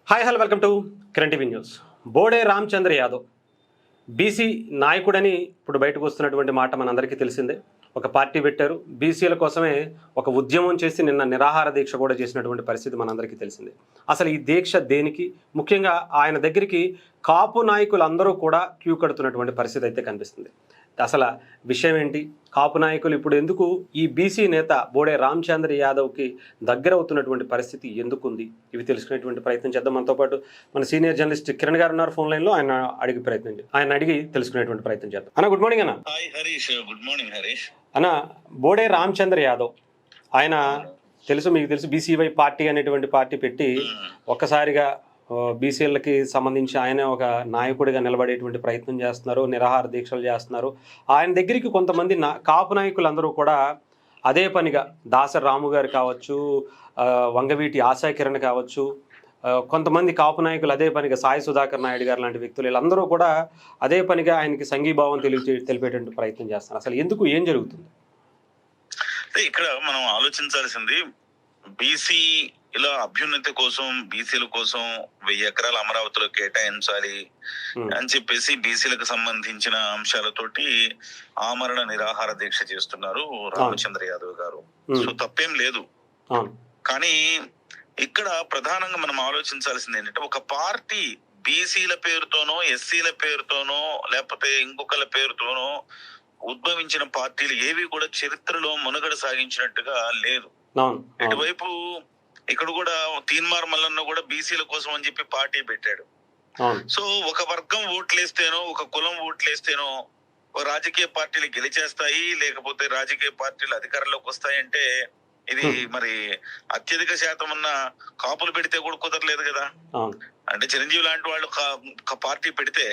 Hi hello welcome to Kiran TV news. Bode Ramachandra Yadav BC నాయకుడని ఇప్పుడు బయటకు వస్తున్నటువంటి మాట మనందరికీ తెలిసిందే. ఒక పార్టీ పెట్టారు, బీసీల కోసమే ఒక ఉద్యమం చేసి నిన్న నిరాహార దీక్ష కూడా చేసినటువంటి పరిస్థితి మనందరికీ తెలిసిందే. అసలు ఈ దీక్ష దేనికి, ముఖ్యంగా ఆయన దగ్గరికి కాపు నాయకులు అందరూ కూడా క్యూ కడుతున్నటువంటి పరిస్థితి అయితే కనిపిస్తుంది. అసలు విషయం ఏంటి, కాపు నాయకులు ఇప్పుడు ఎందుకు ఈ బీసీ నేత బోడే రామచంద్ర యాదవ్కి దగ్గర అవుతున్నటువంటి పరిస్థితి ఎందుకుంది, ఇవి తెలుసుకునేటువంటి ప్రయత్నం చేద్దాం. మనతో పాటు మన సీనియర్ జర్నలిస్ట్ కిరణ్ గారు ఉన్నారు ఫోన్ లైన్లో. ఆయన అడిగి తెలుసుకునేటువంటి ప్రయత్నం చేద్దాం. అన్న గుడ్ మార్నింగ్. అన్న hi Harish, good morning Harish. అన్న, బోడే రామచంద్ర యాదవ్ ఆయన మీకు తెలుసు బీసీవై పార్టీ అనేటువంటి పార్టీ పెట్టి ఒక్కసారిగా బీసీలకి సంబంధించి ఆయన ఒక నాయకుడిగా నిలబడేటువంటి ప్రయత్నం చేస్తున్నారు, నిరాహార దీక్షలు చేస్తున్నారు. ఆయన దగ్గరికి కొంతమంది కాపు నాయకులు అందరూ కూడా అదే పనిగా దాసరి రాము గారు కావచ్చు, వంగవీటి ఆశాకిరణ్ కావచ్చు, కొంతమంది కాపు నాయకులు అదే పనిగా సాయి సుధాకర్ నాయుడు గారు లాంటి వ్యక్తులు వీళ్ళందరూ కూడా అదే పనిగా ఆయనకి సంఘీభావం తెలిపేటువంటి ప్రయత్నం చేస్తున్నారు. అసలు ఎందుకు, ఏం జరుగుతుంది? ఇక్కడ మనం ఆలోచించాల్సింది, బీసీల అభ్యున్నతి కోసం, బీసీల కోసం 1000 ఎకరాల అమరావతిలో కేటాయించాలి అని చెప్పేసి బీసీలకు సంబంధించిన అంశాలతోటి ఆమరణ నిరాహార దీక్ష చేస్తున్నారు రామచంద్ర యాదవ్ గారు. సో తప్పేం లేదు. కానీ ఇక్కడ ప్రధానంగా మనం ఆలోచించాల్సింది ఏంటంటే, ఒక పార్టీ బీసీల పేరుతోనో, ఎస్సీల పేరుతోనో, లేకపోతే ఇంకొకళ్ళ పేరుతోనో ఉద్భవించిన పార్టీలు ఏవి కూడా చరిత్రలో మనుగడ సాగించినట్టుగా లేదు. ఇటువైపు ఇక్కడ కూడా తీన్మార్ మల్లన్న కూడా బీసీల కోసం అని చెప్పి పార్టీ పెట్టాడు. సో ఒక వర్గం ఓట్లేస్తేనో, ఒక కులం ఓట్లేస్తేనో రాజకీయ పార్టీలు గెలిచేస్తాయి, లేకపోతే రాజకీయ పార్టీలు అధికారంలోకి వస్తాయంటే ఇది మరి అత్యధిక శాతం ఉన్న కాపులు పెడితే కూడా కుదరలేదు కదా. అంటే చిరంజీవి లాంటి వాళ్ళు పార్టీ పెడితే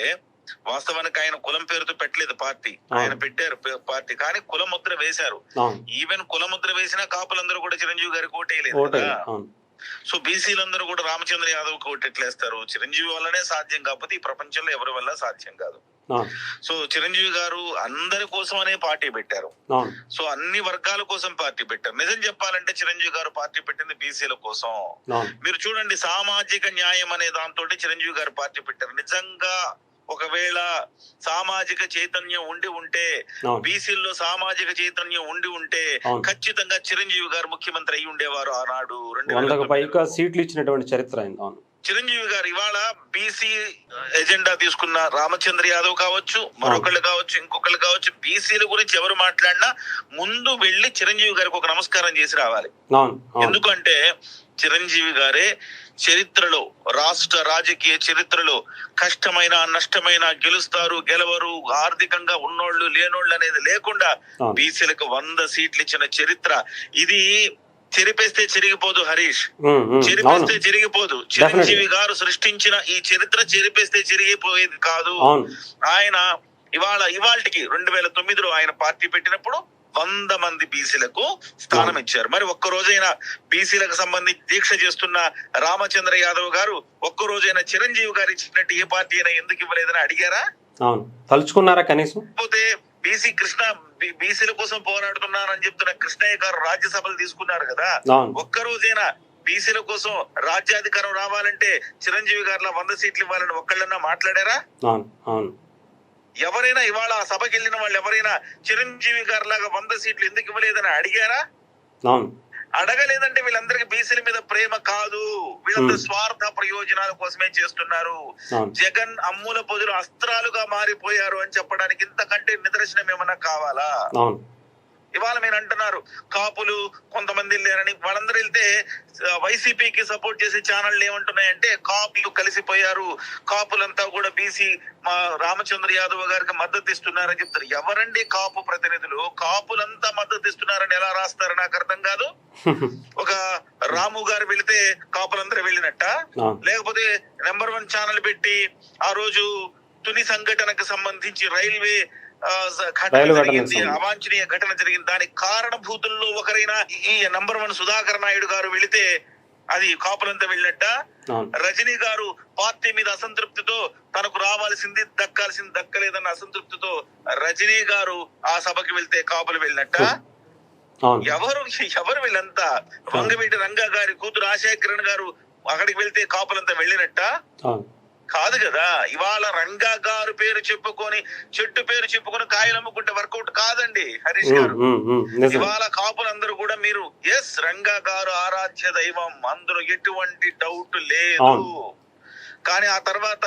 వాస్తవానికి ఆయన కులం పేరుతో పెట్టలేదు పార్టీ, ఆయన పెట్టారు పార్టీ, కానీ కుల ముద్ర వేశారు. ఈవెన్ కుల ముద్ర వేసినా కాపులందరూ కూడా చిరంజీవి గారికి ఓటేయలేదు కదా. సో బీసీలందరూ కూడా రామచంద్ర యాదవ్ కి ఓటెట్లేస్తారు. చిరంజీవి వల్లనే సాధ్యం, కాకపోతే ఈ ప్రపంచంలో ఎవరి వల్ల సాధ్యం కాదు. సో చిరంజీవి గారు అందరి కోసం అనే పార్టీ పెట్టారు. సో అన్ని వర్గాల కోసం పార్టీ పెట్టారు. నిజం చెప్పాలంటే చిరంజీవి గారు పార్టీ పెట్టింది బీసీల కోసం. మీరు చూడండి, సామాజిక న్యాయం అనే దాంతో చిరంజీవి గారు పార్టీ పెట్టారు. నిజంగా ఒకవేళ సామాజిక చైతన్యం ఉండి ఉంటే, బీసీల్లో సామాజిక చైతన్యం ఉండి ఉంటే ఖచ్చితంగా చిరంజీవి గారు ముఖ్యమంత్రి అయి ఉండేవారు ఆనాడు. 200కు పైగా సీట్లు ఇచ్చినటువంటి చరిత్ర చిరంజీవి గారు ఇవాళ బీసీ ఎజెండా తీసుకున్న రామచంద్ర యాదవ్ కావచ్చు, మరొకళ్ళు కావచ్చు, ఇంకొకళ్ళు కావచ్చు, బీసీల గురించి ఎవరు మాట్లాడినా ముందు వెళ్లి చిరంజీవి గారికి ఒక నమస్కారం చేసి రావాలి. ఎందుకంటే చిరంజీవి గారే చరిత్రలో, రాష్ట్ర రాజకీయ చరిత్రలో కష్టమైన నష్టమైన, గెలుస్తారు గెలవరు, ఆర్థికంగా ఉన్నోళ్ళు లేనోళ్ళు అనేది లేకుండా బీసీలకు 100 సీట్లు ఇచ్చిన చరిత్ర ఇది. చెరిపేస్తే చెరిగిపోదు హరీష్, చెరిపేస్తే చెరిగిపోదు. చిరంజీవి గారు సృష్టించిన ఈ చరిత్ర చెరిపేస్తే చెరిగిపోయేది కాదు. ఆయన ఇవాళకి 2009లో ఆయన పార్టీ పెట్టినప్పుడు 100 మంది బీసీలకు స్థానం ఇచ్చారు. మరి ఒక్క రోజైనా బీసీలకు సంబంధించి దీక్ష చేస్తున్న రామచంద్ర యాదవ్ గారు ఒక్క రోజైనా చిరంజీవి గారు ఇచ్చినట్టు ఏ పార్టీ అయినా ఎందుకు ఇవ్వలేదని అడిగారా? తలుచుకున్నారా కనీసం? పోతే బీసీల కోసం పోరాడుతున్నారని చెప్తున్న కృష్ణయ్య గారు రాజ్యసభలు తీసుకున్నారు కదా. ఒక్క రోజైనా బీసీల కోసం రాజ్యాధికారం రావాలంటే చిరంజీవి గారిలా 100 సీట్లు ఇవ్వాలని ఒక్కళ్ళన్నా మాట్లాడారా? ఎవరైనా ఇవాళ ఆ సభకి వెళ్ళిన వాళ్ళు ఎవరైనా చిరంజీవి గారి లాగా 100 సీట్లు ఎందుకు ఇవ్వలేదని అడిగారా? అడగలేదంటే వీళ్ళందరికీ బీసీల మీద ప్రేమ కాదు, వీళ్ళందరూ స్వార్థ ప్రయోజనాల కోసమే చేస్తున్నారు. జగన్ అమ్ముల పొదులు అస్త్రాలుగా మారిపోయారు అని చెప్పడానికి ఇంతకంటే నిదర్శనం ఏమన్నా కావాలా? ఇవాళ మీరు అంటున్నారు కాపులు కొంతమంది వెళ్ళారని. వాళ్ళందరూ వెళ్తే వైసీపీకి సపోర్ట్ చేసే ఛానళ్ళు ఏమంటున్నాయంటే కాపులు కలిసిపోయారు, కాపులంతా కూడా బీసీ మా రామచంద్ర యాదవ్ గారికి మద్దతు ఇస్తున్నారని చెప్తారు. ఎవరండి కాపు ప్రతినిధులు? కాపులంతా మద్దతు ఇస్తున్నారని ఎలా రాస్తారు నాకు అర్థం కాదు. ఒక రాము గారు వెళితే కాపులందరూ వెళ్ళినట్ట, లేకపోతే నెంబర్ 1 ఛానల్ పెట్టి ఆ రోజు తుని సంఘటనకు సంబంధించి రైల్వే అవాంఛనీయ ఘటన జరిగింది, దానికి కారణభూతుల్లో ఒకరైనా ఈ నెంబర్ 1 సుధాకర్ నాయుడు గారు వెళితే అది కాపులంతా వెళ్ళినట్ట. రజనీ గారు పార్టీ మీద అసంతృప్తితో తనకు రావాల్సింది దక్కాల్సింది దక్కలేదన్న అసంతృప్తితో రజనీ గారు ఆ సభకి వెళ్తే కాపులు వెళ్ళినట్ట. ఎవరు వీళ్ళంతా? వంగవీటి రంగా గారి కూతురు ఆశాకిరణ్ గారు అక్కడికి వెళ్తే కాపులంతా వెళ్ళినట్ట అవును. కాదు కదా. ఇవాళ రంగా గారు పేరు చెప్పుకొని చెట్టు పేరు చెప్పుకొని కాయలు అమ్ముకుంటే వర్కౌట్ కాదండి హరీష్ గారు. నిజం. ఇవాళ కాపులందరూ కూడా మీరు ఎస్ రంగా గారు ఆరాధ్య దైవం, అందులో ఎటువంటి డౌట్ లేదు. కానీ ఆ తర్వాత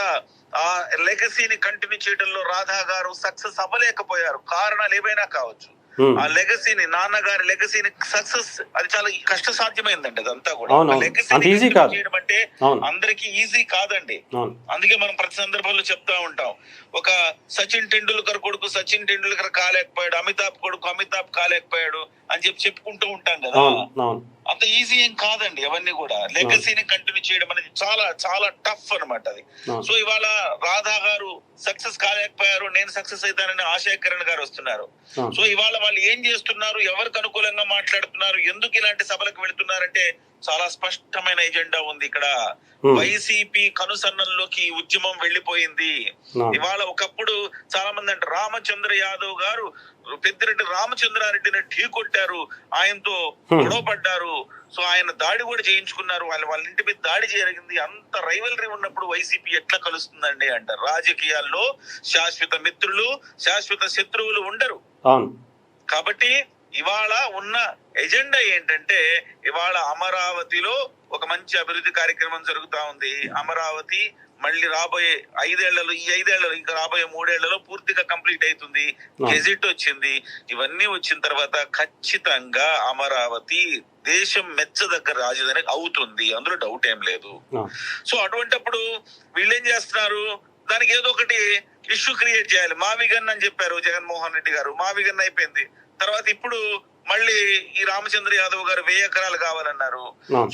ఆ లెగసీని కంటిన్యూ చేయడంలో రాధా గారు సక్సెస్ అవ్వలేకపోయారు. కారణాలు ఏవైనా కావచ్చు. ఆ లెగసీని, నాన్నగారి లెగసీని సక్సెస్ అది చాలా కష్ట సాధ్యమైందండి. అదంతా కూడా లెగసీని చేయడం అంటే అందరికి ఈజీ కాదండి. అందుకే మనం ప్రతి సందర్భంలో చెప్తా ఉంటాం, ఒక సచిన్ టెండూల్కర్ కొడుకు సచిన్ టెండూల్కర్ కాలేకపోయాడు, అమితాబ్ కొడుకు అమితాబ్ కాలేకపోయాడు అని చెప్పుకుంటూ ఉంటాం కదా. అంత ఈజీ ఏం కాదండి అవన్నీ కూడా. లెగసీని కంటిన్యూ చేయడం అనేది చాలా చాలా టఫ్ అన్నమాట అది. సో ఇవాళ రాధా గారు సక్సెస్ కాలేకపోయారు, నేను సక్సెస్ అవుతానని ఆశా కిరణ్ గారు వస్తున్నారు. సో ఇవాళ వాళ్ళు ఏం చేస్తున్నారు, ఎవరికి అనుకూలంగా మాట్లాడుతున్నారు, ఎందుకు ఇలాంటి సభలకు వెళుతున్నారంటే చాలా స్పష్టమైన ఎజెండా ఉంది ఇక్కడ. వైసీపీ కనుసన్నల్లోకి ఉద్యమం వెళ్లిపోయింది. ఇవాళ ఒకప్పుడు చాలా మంది అంటే రామచంద్ర యాదవ్ గారు పెద్దిరెడ్డి రామచంద్రారెడ్డిని ఢీ కొట్టారు, ఆయనతో గొడవపడ్డారు. సో ఆయన దాడి కూడా చేయించుకున్నారు, వాళ్ళ ఇంటి మీద దాడి జరిగింది. అంత రైవలరీ ఉన్నప్పుడు వైసీపీ ఎట్లా కలుస్తుందండి అంటారు. రాజకీయాల్లో శాశ్వత మిత్రులు శాశ్వత శత్రువులు ఉండరు. కాబట్టి ఇవాళ ఉన్న ఎజెండా ఏంటంటే, ఇవాళ అమరావతిలో ఒక మంచి అభివృద్ధి కార్యక్రమం జరుగుతా ఉంది. అమరావతి మళ్ళీ రాబోయే 5 ఏళ్లలో, ఈ 5 ఏళ్లలో ఇంకా రాబోయే 3 ఏళ్లలో పూర్తిగా కంప్లీట్ అవుతుంది. గెజిట్ వచ్చింది. ఇవన్నీ వచ్చిన తర్వాత ఖచ్చితంగా అమరావతి దేశం మెచ్చదగ్గర రాజధాని అవుతుంది, అందులో డౌట్ ఏం లేదు. సో అటువంటిప్పుడు వీళ్ళేం చేస్తున్నారు, దానికి ఏదో ఒకటి ఇష్యూ క్రియేట్ చేయాలి. మావిగన్ అని చెప్పారు జగన్మోహన్ రెడ్డి గారు, మావిగన్ అయిపోయింది. తర్వాత ఇప్పుడు మళ్ళీ ఈ రామచంద్ర యాదవ్ గారు 1000 ఎకరాలు కావాలన్నారు.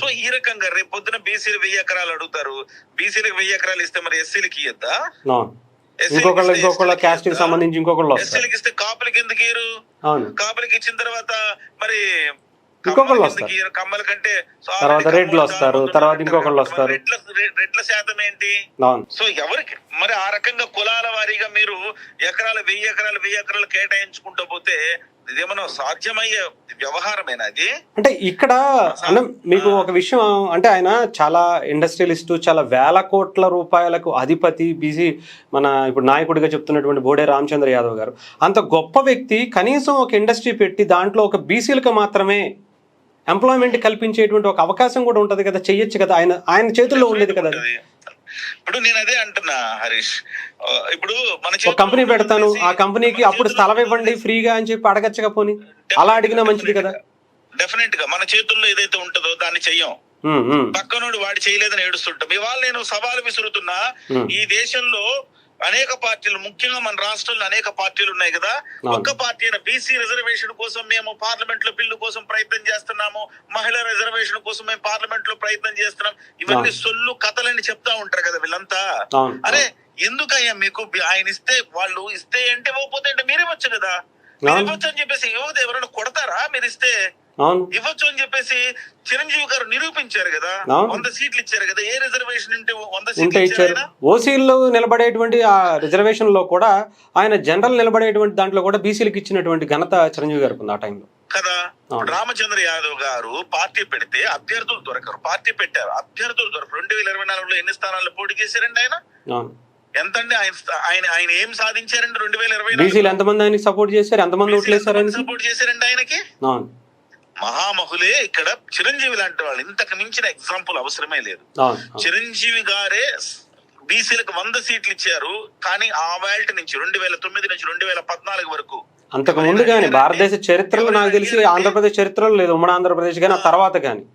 సో ఈ రకంగా రేపు పొద్దున బీసీలు 1000 ఎకరాలు అడుగుతారు. బీసీలకు 1000 ఎకరాలు ఇస్తే మరి ఎస్సీలకి ఇద్దా? ఎస్సీలకి ఇస్తే కాపులకి ఎందుకు ఇయ్యరు? కాపులకి ఇచ్చిన తర్వాత మరి కమ్మల కంటే రెడ్లు వస్తారు, తర్వాత ఇంకొకళ్ళు వస్తారు. రెడ్ల శాతం ఏంటి? సో ఎవరికి మరి ఆ రకంగా కులాల వారీగా మీరు ఎకరాలు 1000 ఎకరాలు కేటాయించుకుంటూ పోతే ఇదేమన్నా సాధ్యమయ్యే వ్యవహారమేనా అది? అంటే ఇక్కడ మీకు ఒక విషయం అంటే, ఆయన చాలా ఇండస్ట్రియలిస్టు, చాలా వేల కోట్ల రూపాయలకు అధిపతి, బీసీ మన ఇప్పుడు నాయకుడిగా చెప్తున్నటువంటి బోడే రామచంద్ర యాదవ్ గారు అంత గొప్ప వ్యక్తి. కనీసం ఒక ఇండస్ట్రీ పెట్టి దాంట్లో ఒక బీసీలకు మాత్రమే ఎంప్లాయ్మెంట్ కల్పించేటువంటి ఒక అవకాశం కూడా ఉంటది కదా, చెయ్యొచ్చు కదా, ఆయన చేతుల్లో ఉండేది కదా. ఇప్పుడు నేను అదే అంటున్నా హరీష్, ఇప్పుడు మన కంపెనీ పెడతాను, ఆ కంపెనీకి అప్పుడు స్థలం ఇవ్వండి ఫ్రీగా అని చెప్పి అడగచ్చుగా, పోనీ అలా అడిగినా మంచిది కదా. డెఫినెట్ గా మన చేతుల్లో ఏదైతే ఉంటుందో దాన్ని చెయ్యం, పక్కనోడు వాడు చేయలేదని ఏడుస్తుంటాం. ఇవాళ నేను సవాలు విసురుతున్నా, ఈ దేశంలో అనేక పార్టీలు, ముఖ్యంగా మన రాష్ట్రంలో అనేక పార్టీలు ఉన్నాయి కదా. ఒక్క పార్టీ అయిన బీసీ రిజర్వేషన్ కోసం మేము పార్లమెంట్ లో బిల్లు కోసం ప్రయత్నం చేస్తున్నాము, మహిళా రిజర్వేషన్ కోసం మేము పార్లమెంట్ లో ప్రయత్నం చేస్తున్నాం, ఇవన్నీ సొల్లు కథలని చెప్తా ఉంటారు కదా వీళ్ళంతా. అరే ఎందుకయ్యా మీకు ఆయన ఇస్తే, వాళ్ళు ఇస్తే అంటే పోతే అంటే మీరేవచ్చు కదా, మీరు ఇవ్వచ్చు అని చెప్పేసి యువత ఎవరైనా కొడతారా? మీరు ఇస్తే ఇవ్వచ్చు అని చెప్పేసి చిరంజీవి గారు నిరూపించారు కదా, 100 సీట్లు ఇచ్చారు కదా. ఏ రిజర్వేషన్ ఉంటే 100 సీట్లు ఇచ్చారు? ఓసీల్లో నిలబడేటువంటి ఆ రిజర్వేషన్ లో కూడా ఆయన జనరల్ నిలబడేటువంటి దాంట్లో కూడా బీసీలకు ఇచ్చినటువంటి ఘనత చిరంజీవి గారికి ఉంది ఆ టైంలో కదా. రామచంద్ర యాదవ్ గారు పార్టీ పెడితే అభ్యర్థులు దొరకరు, పార్టీ పెట్టారు, అభ్యర్థులు దొరకరు. 2024లో ఎన్ని స్థానాల్లో పోటీ చేశారండి ఆయన? ఎంతండి ఆయన ఏం సాధించారండి? 2020 బీసీలు ఎంతమంది ఆయనకి సపోర్ట్ చేశారు, ఎంతమంది ఓట్లు వేశారు, సపోర్ట్ చేశారండి ఆయనకి? మహామహులే ఇక్కడ చిరంజీవి లాంటి వాళ్ళు, ఇంతకు మించిన ఎగ్జాంపుల్ అవసరమే లేదు. చిరంజీవి గారే బీసీలకు 100 సీట్లు ఇచ్చారు. కానీ ఆ వేల్ట్ నుంచి 2009 నుంచి 2014 వరకు, అంతకు ముందు కానీ భారతదేశ చరిత్రలో నాకు తెలిసి ఆంధ్రప్రదేశ్ చరిత్రలో లేదు, ఉమ్మడి ఆంధ్రప్రదేశ్ కానీ ఆ తర్వాత కానీ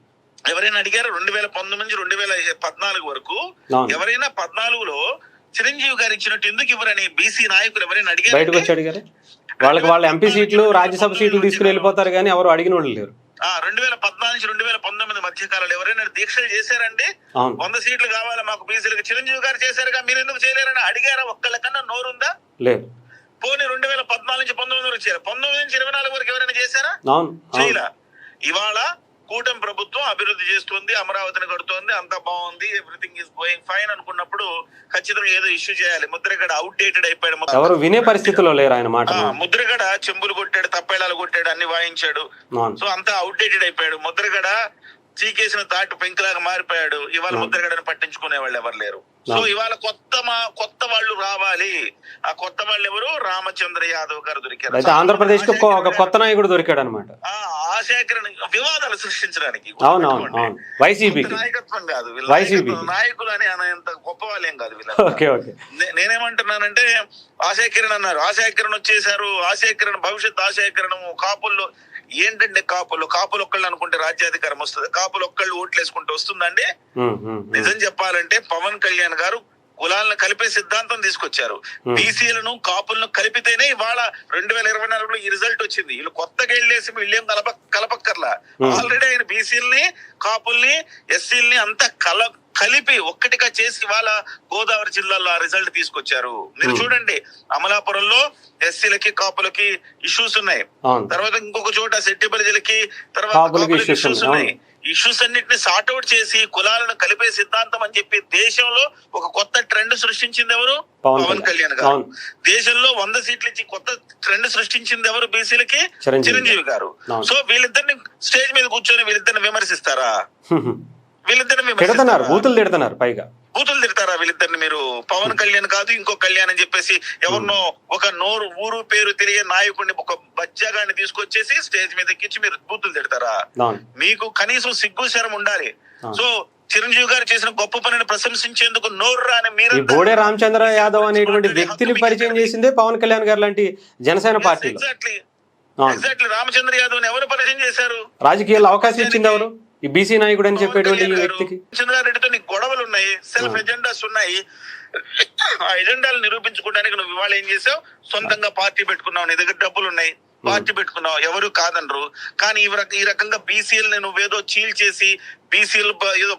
ఎవరైనా అడిగారు? 2019 నుంచి 2014 వరకు ఎవరైనా 14లో చిరంజీవి గారు ఇచ్చినట్టు ఎందుకు ఇవ్వరని బీసీ నాయకులు ఎవరైనా అడిగారు? బయటకు వచ్చి అడిగారు. వాళ్ళ ఎంపీ సీట్లు, రాజ్యసభ సీట్లు తీసుకుని వెళ్ళిపోతారు కానీ ఎవరు అడిగిన వాళ్ళు లేరు. 2014 నుంచి 2019 మధ్య కాలంలో ఎవరైనా దీక్షలు చేశారండి? 100 సీట్లు కావాలి మాకు బీసీలకు, చిరంజీవి గారు చేశారుగా, మీరు ఎందుకు చేయలేరని అడిగారా? ఒక్కళ్ళకన్నా నోరుందా? లేదు. పోనీ 2014 నుంచి 19 వరకు చేయాలి, 19 నుంచి 24 వరకు ఎవరైనా చేశారా? చేయలా. ఇవాళ కూటమి ప్రభుత్వం అభివృద్ధి చేస్తుంది, అమరావతిని కడుతోంది, అంతా బాగుంది, ఎవ్రీథింగ్ ఈస్ గోయింగ్ ఫైన్ అనుకున్నప్పుడు ఖచ్చితంగా ఏదో ఇష్యూ చేయాలి. ముద్రగడ అవుట్డేటెడ్ అయిపోయాడు, ఎవరు వినే పరిస్థితిలో లేరు ఆయన మాట. ముద్రగడ చెంబులు కొట్టాడు, తప్పేళాలు కొట్టాడు, అన్ని వాయించాడు. సో అంతా అవుట్డేటెడ్ అయిపోయాడు. ముద్రగడ చీకేసిన తాటు పెంకులాగా మారిపోయాడు. ఇవాళ ముద్రగడని పట్టించుకునే వాళ్ళు ఎవరు లేరు. సో ఇవాళ కొత్త వాళ్ళు రావాలి. ఆ కొత్త వాళ్ళు ఎవరు? రామచంద్ర యాదవ్ గారు దొరికారు. ఆంధ్రప్రదేశ్ కు ఒక కొత్త నాయకుడు దొరికాడు అనమాట. ఆశాకరణ వివాదాలు సృష్టించడానికి వైసీపీ నాయకత్వం కాదు, నాయకులు అని అంత గొప్ప వాళ్ళేం కాదు వీళ్ళు. నేనేమంటున్నానంటే ఆశాకిరణ్ అన్నారు, ఆశాకిరణ్ వచ్చేసారు, ఆశాకిరణ్ భవిష్యత్ ఆశాకిరణము కాపుల్లో ఏంటంటే కాపులు ఒక్కళ్ళు అనుకుంటే రాజ్యాధికారం వస్తుంది? కాపులు ఒక్కళ్ళు ఓట్లు వేసుకుంటే వస్తుందండి? నిజం చెప్పాలంటే పవన్ కళ్యాణ్ గారు కులాలను కలిపే సిద్ధాంతం తీసుకొచ్చారు. బీసీలను కాపులను కలిపితేనే ఇవాళ 2024లో ఈ రిజల్ట్ వచ్చింది. వీళ్ళు కొత్తగా వెళ్ళేసి వీళ్ళేం కలపక్కర్లా. ఆల్రెడీ ఆయన బీసీలని కాపుల్ని ఎస్సీలని అంతా కలిపి ఒక్కటిగా చేసి ఇవాళ గోదావరి జిల్లాలో ఆ రిజల్ట్ తీసుకొచ్చారు. మీరు చూడండి, అమలాపురంలో ఎస్సీలకి కాపులకి ఇష్యూస్ ఉన్నాయి, తర్వాత ఇంకొక చోట సెట్టిబలిజలకి తర్వాత ఇష్యూస్ ఉన్నాయి. ఇష్యూస్ అన్నింటినీ సార్ట్అవుట్ చేసి కులాలను కలిపే సిద్ధాంతం అని చెప్పి దేశంలో ఒక కొత్త ట్రెండ్ సృష్టించింది ఎవరు? పవన్ కళ్యాణ్ గారు. దేశంలో 100 సీట్లు ఇచ్చి కొత్త ట్రెండ్ సృష్టించింది ఎవరు? బీసీలకి చిరంజీవి గారు. సో వీళ్ళిద్దరిని స్టేజ్ మీద కూర్చొని వీళ్ళిద్దరిని విమర్శిస్తారా? వీళ్ళిద్దరిని బూతులు తిడతారు, పైగా బూతులు తిడతారా వీళ్ళిద్దరిని? మీరు పవన్ కళ్యాణ్ కాదు ఇంకో కళ్యాణ్ అని చెప్పేసి ఎవరినో ఒక ఊరు పేరు తెలియ నాయకుడిని ఒక బజ్జాగాన్ని తీసుకొచ్చేసి స్టేజ్ మీద ఎక్కించి మీరు బూతులు తిడతారా? మీకు కనీసం సిగ్గు శరం ఉండాలి. సో చిరంజీవి గారు చేసిన గొప్ప పనిని ప్రశంసించేందుకు నోరు రాని మీరు బోడే రామచంద్ర యాదవ్ అనేటువంటి వ్యక్తిని పరిచయం చేసిందే పవన్ కళ్యాణ్ గారు లాంటి జనసేన పార్టీ. ఎగ్జాక్ట్లీ రామచంద్ర యాదవ్ ని ఎవరు పరిచయం చేశారు? రాజకీయాల్లో అవకాశం ఇచ్చింది ఎవరు? ఈ బీసీ నాయకుడు అని చెప్పేటువంటి వ్యక్తికి. చంద్రారెడ్డితో నీకు గొడవలు ఉన్నాయి, సెల్ఫ్ ఎజెండాస్ ఉన్నాయి. ఆ ఎజెండాలు నిరూపించుకోవడానికి నువ్వు ఇవాళ ఏం చేసావు? సొంతంగా పార్టీ పెట్టుకున్నావు, నీ దగ్గర డబ్బులు ఉన్నాయి, పార్టీ పెట్టుకున్నావు, ఎవరు కాదనరు. కానీ ఈ రకంగా బీసీఎల్ని నువ్వేదో చీల్చేసి బీసీలు ఏదో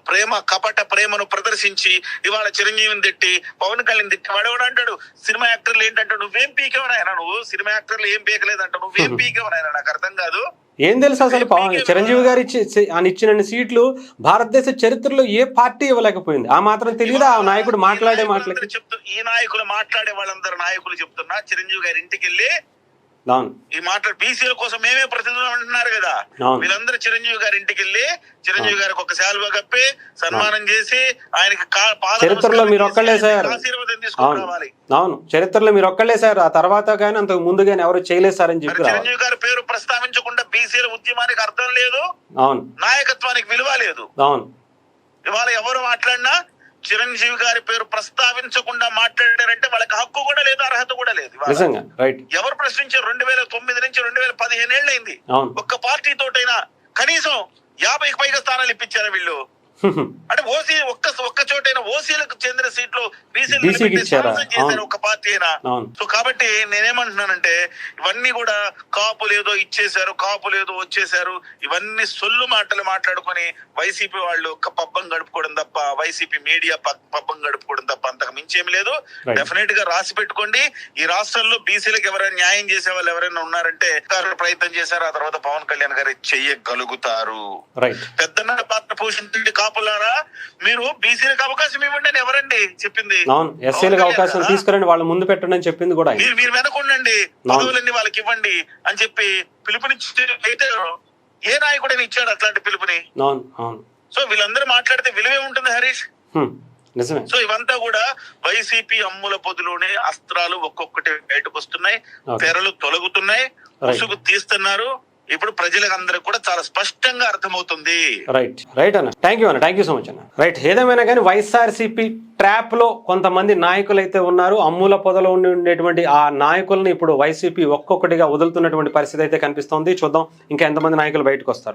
కపట ప్రేమను ప్రదర్శించి ఇవాళ చిరంజీవిని తిట్టి పవన్ కళ్యాణ్ తిట్టి వాడేవాడు అంటాడు సినిమా యాక్టర్లు ఏంటంటాడు? నువ్వేం పీకేవనాయన? నువ్వు సినిమా యాక్టర్లు ఏం పీకలేదంట, నువ్వేం పీకేవనాయన? నాకు అర్థం కాదు. ఏం తెలుసు అసలు చిరంజీవి గారు ఇచ్చిన సీట్లు భారతదేశ చరిత్రలో ఏ పార్టీ ఇవ్వలేకపోయింది. ఆ మాత్రం తెలియదు ఆ నాయకుడు మాట్లాడే మాటలు చెప్తూ. ఈ నాయకులు మాట్లాడే వాళ్ళందరూ నాయకులు చెప్తున్నా చిరంజీవి గారి ఇంటికి వెళ్ళి ఈ మాట్లాడు బీసీల కోసం మేమే ప్రతినిధులు అంటున్నారు కదా. వీళ్ళందరూ చిరంజీవి గారి ఇంటికి వెళ్ళి చిరంజీవి గారికి ఒక శాలువా కప్పి సన్మానం చేసి ఆయనకి చరిత్రలో మీరు ఒక్కళ్ళే సార్. ఆశీర్వాదం తీసుకుని రావాలి. అవును, చరిత్రలో మీరు ఒక్కళ్ళే సార్. ఆ తర్వాత కానీ అంతకు ముందు కానీ ఎవరు చేయలేదు సార్ అని చెప్పి చిరంజీవి గారి పేరు ప్రస్తావించకుండా బీసీల ఉద్యమానికి అర్థం లేదు. అవును, నాయకత్వానికి విలువ లేదు. అవును, ఇవాళ ఎవరు మాట్లాడినా చిరంజీవి గారి పేరు ప్రస్తావించకుండా మాట్లాడారంటే వాళ్ళకి హక్కు కూడా లేదు, అర్హత కూడా లేదు. ఎవరు ప్రశ్నించారు? 2009 నుంచి 2015 ఏళ్ళు అయింది. ఒక్క పార్టీ తోటైనా కనీసం 50కి పైగా స్థానాలు ఇప్పించారు వీళ్ళు. అంటే ఓసీ ఒక్క చోటైనా ఓసీలకు చెందిన సీట్లు చేశారు ఒక పార్టీ అయినా. సో కాబట్టి నేనేమంటున్నానంటే ఇవన్నీ కూడా కాపులు ఏదో ఇచ్చేశారు, కాపులు ఏదో వచ్చేసారు, ఇవన్నీ సొల్లు మాటలు మాట్లాడుకొని వైసీపీ వాళ్ళు ఒక్క పబ్బం గడుపుకోవడం తప్ప, వైసీపీ మీడియా పబ్బం గడుపుకోవడం తప్ప అంతకు మించేమి లేదు. డెఫినెట్ గా రాసి పెట్టుకోండి. ఈ రాష్ట్రంలో బీసీలకు ఎవరైనా న్యాయం చేసే వాళ్ళు ఎవరైనా ఉన్నారంటే ప్రయత్నం చేశారు, ఆ తర్వాత పవన్ కళ్యాణ్ గారు చెయ్యగలుగుతారు. పెద్దన్న పాత్ర పోషించండి కాపులారా, మీరు బీసీలకు అవకాశం ఇవ్వండి అని ఎవరండి చెప్పింది? ఎస్సీలకు అవకాశం తీసుకురండి, వాళ్ళ ముందు పెట్టండి అని చెప్పింది కూడా. మీరు వెనకుండండి, పదవులన్నీ వాళ్ళకి ఇవ్వండి అని చెప్పి పిలుపునిచ్చి అయితే ఏ నాయకుడని ఇచ్చాడు అట్లాంటి పిలుపుని? సో వీళ్ళందరూ మాట్లాడితే విలువే ఉంటుంది హరీష్. సో ఇవంతా కూడా వైసీపీ అమ్ముల పొదిలోనే అస్త్రాలు ఒక్కొక్కటి బయటకు వస్తున్నాయి, తెరలు తొలగుతున్నాయి, ముసుగు తీస్తున్నారు. ఇప్పుడు ప్రజలకు అందరికి కూడా చాలా స్పష్టంగా అర్థమవుతుంది. రైట్ అన్న, థ్యాంక్ యూ సో మచ్ అన్న. రైట్, ఏదేమైనా కానీ వైఎస్ఆర్సీపీ ట్రాప్ లో కొంతమంది నాయకులు అయితే ఉన్నారు. అమ్ముల పొదలో ఉండేటువంటి ఆ నాయకుల్ని ఇప్పుడు వైసీపీ ఒక్కొక్కటిగా వదులుతున్నటువంటి పరిస్థితి అయితే కనిపిస్తోంది. చూద్దాం ఇంకా ఎంతమంది నాయకులు బయటకు వస్తారు.